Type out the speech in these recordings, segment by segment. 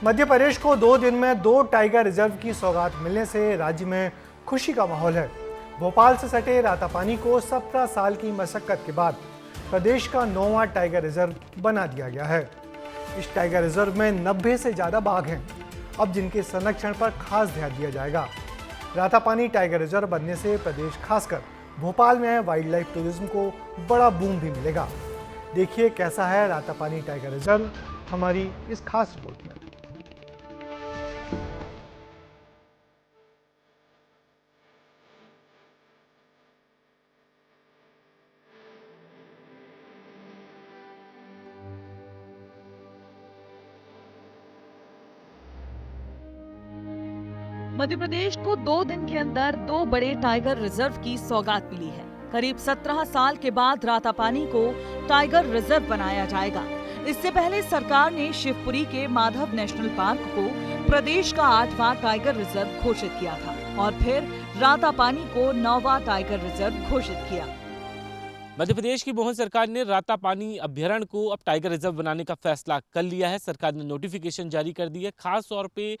मध्य प्रदेश को 2 दिन में 2 टाइगर रिजर्व की सौगात मिलने से राज्य में खुशी का माहौल है। भोपाल से सटे रातापानी को 17 साल की मशक्कत के बाद प्रदेश का 9वां टाइगर रिजर्व बना दिया गया है। इस टाइगर रिजर्व में 90 से ज़्यादा बाघ हैं, अब जिनके संरक्षण पर खास ध्यान दिया जाएगा। रातापानी टाइगर रिजर्व बनने से प्रदेश खासकर भोपाल में वाइल्ड लाइफ टूरिज्म को बड़ा बूम भी मिलेगा। देखिए कैसा है रातापानी टाइगर रिजर्व हमारी इस खास रिपोर्ट में। मध्य प्रदेश को 2 दिन के अंदर 2 बड़े टाइगर रिजर्व की सौगात मिली है। करीब 17 साल के बाद रातापानी को टाइगर रिजर्व बनाया जाएगा। इससे पहले सरकार ने शिवपुरी के माधव नेशनल पार्क को प्रदेश का 8वां टाइगर रिजर्व घोषित किया था और फिर रातापानी को 9वां टाइगर रिजर्व घोषित किया। मध्य प्रदेश की मोहन सरकार ने रातापानी अभ्यारण्य को अब टाइगर रिजर्व बनाने का फैसला कर लिया है। सरकार ने नोटिफिकेशन जारी कर दी है। खास तौर पे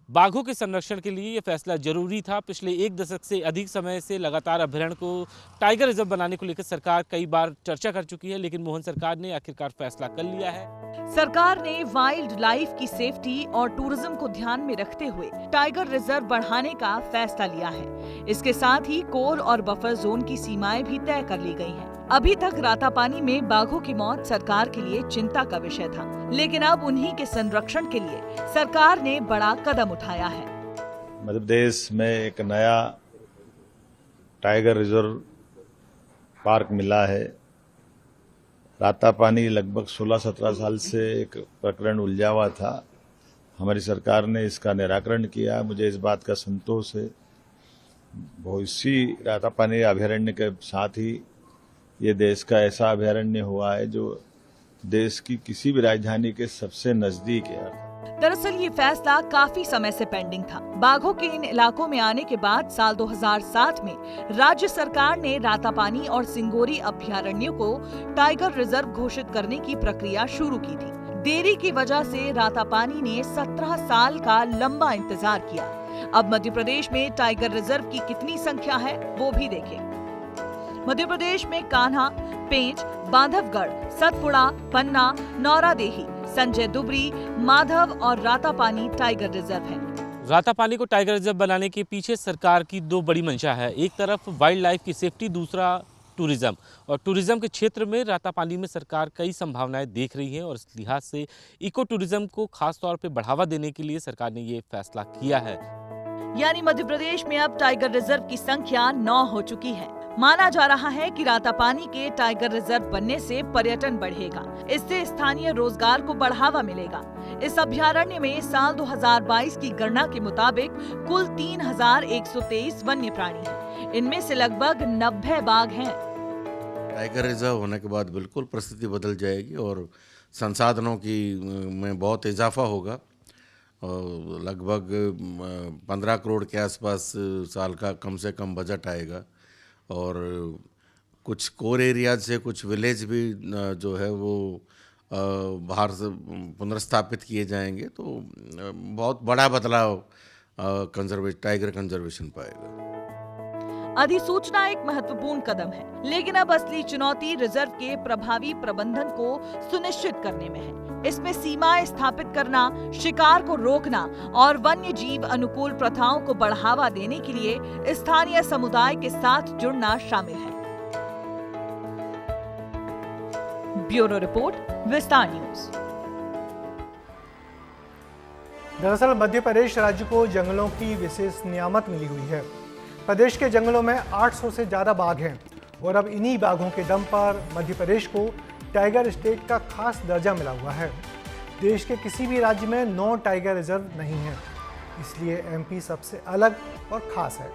बाघों के संरक्षण के लिए ये फैसला जरूरी था। पिछले 1 दशक से अधिक समय से लगातार अभ्यारण्य को टाइगर रिजर्व बनाने को लेकर सरकार कई बार चर्चा कर चुकी है, लेकिन मोहन सरकार ने आखिरकार फैसला कर लिया है। सरकार ने वाइल्ड लाइफ की सेफ्टी और टूरिज्म को ध्यान में रखते हुए टाइगर रिजर्व बढ़ाने का फैसला लिया है। इसके साथ ही कोर और बफर जोन की सीमाएं भी तय कर ली गई हैं। अभी तक रातापानी में बाघों की मौत सरकार के लिए चिंता का विषय था, लेकिन अब उन्हीं के संरक्षण के लिए सरकार ने बड़ा कदम उठाया है। मध्य प्रदेश में एक नया टाइगर रिजर्व पार्क मिला है। रातापानी लगभग 16-17 साल से एक प्रकरण उलझा हुआ था। हमारी सरकार ने इसका निराकरण किया। मुझे इस बात का संतोष है। इसी रातापानी अभयारण्य के साथ ही ये देश का ऐसा अभयारण्य हुआ है जो देश की किसी भी राजधानी के सबसे नजदीक है। दरअसल ये फैसला काफी समय से पेंडिंग था। बाघों के इन इलाकों में आने के बाद साल 2007 में राज्य सरकार ने रातापानी और सिंगोरी अभयारण्यों को टाइगर रिजर्व घोषित करने की प्रक्रिया शुरू की थी। देरी की वजह से रातापानी ने 17 साल का लंबा इंतजार किया। अब मध्य प्रदेश में टाइगर रिजर्व की कितनी संख्या है वो भी देखें। मध्य प्रदेश में कान्हा, पेंच, बांधवगढ़, सतपुड़ा, पन्ना, नौरादेही, संजय दुबरी, माधव और रातापानी टाइगर रिजर्व है। रातापानी को टाइगर रिजर्व बनाने के पीछे सरकार की 2 बड़ी मंशा है। एक तरफ वाइल्ड लाइफ की सेफ्टी, दूसरा टूरिज्म। और टूरिज्म के क्षेत्र में रातापानी में सरकार कई संभावनाएं देख रही है और इस लिहाज से इको टूरिज्म को खास तौर पे बढ़ावा देने के लिए सरकार ने ये फैसला किया है। यानी मध्य प्रदेश में अब टाइगर रिजर्व की संख्या 9 हो चुकी है। माना जा रहा है कि रातापानी के टाइगर रिजर्व बनने से पर्यटन बढ़ेगा। इससे स्थानीय रोजगार को बढ़ावा मिलेगा। इस अभयारण्य में साल 2022 की गणना के मुताबिक कुल 3123 वन्य प्राणी हैं। इनमें से लगभग 90 बाघ हैं। टाइगर रिजर्व होने के बाद बिल्कुल परिस्थिति बदल जाएगी और संसाधनों की में बहुत इजाफा होगा। और लगभग 15 करोड़ के आसपास साल का कम से कम बजट आएगा और कुछ कोर एरियाज से कुछ विलेज भी जो है वो बाहर से पुनर्स्थापित किए जाएंगे, तो बहुत बड़ा बदलाव टाइगर कंजर्वेशन पाएगा। अधिसूचना एक महत्वपूर्ण कदम है, लेकिन अब असली चुनौती रिजर्व के प्रभावी प्रबंधन को सुनिश्चित करने में है। इसमें सीमाएं स्थापित करना, शिकार को रोकना और वन्य जीव अनुकूल प्रथाओं को बढ़ावा देने के लिए स्थानीय समुदाय के साथ जुड़ना शामिल है। ब्यूरो रिपोर्ट, विस्तार न्यूज। दरअसल मध्य प्रदेश राज्य को जंगलों की विशेष नियामत मिली हुई है। प्रदेश के जंगलों में 800 से ज्यादा बाघ हैं और अब इन्हीं बाघों के दम पर मध्य प्रदेश को टाइगर स्टेट का खास दर्जा मिला हुआ है। देश के किसी भी राज्य में 9 टाइगर रिजर्व नहीं है, इसलिए एमपी सबसे अलग और खास है।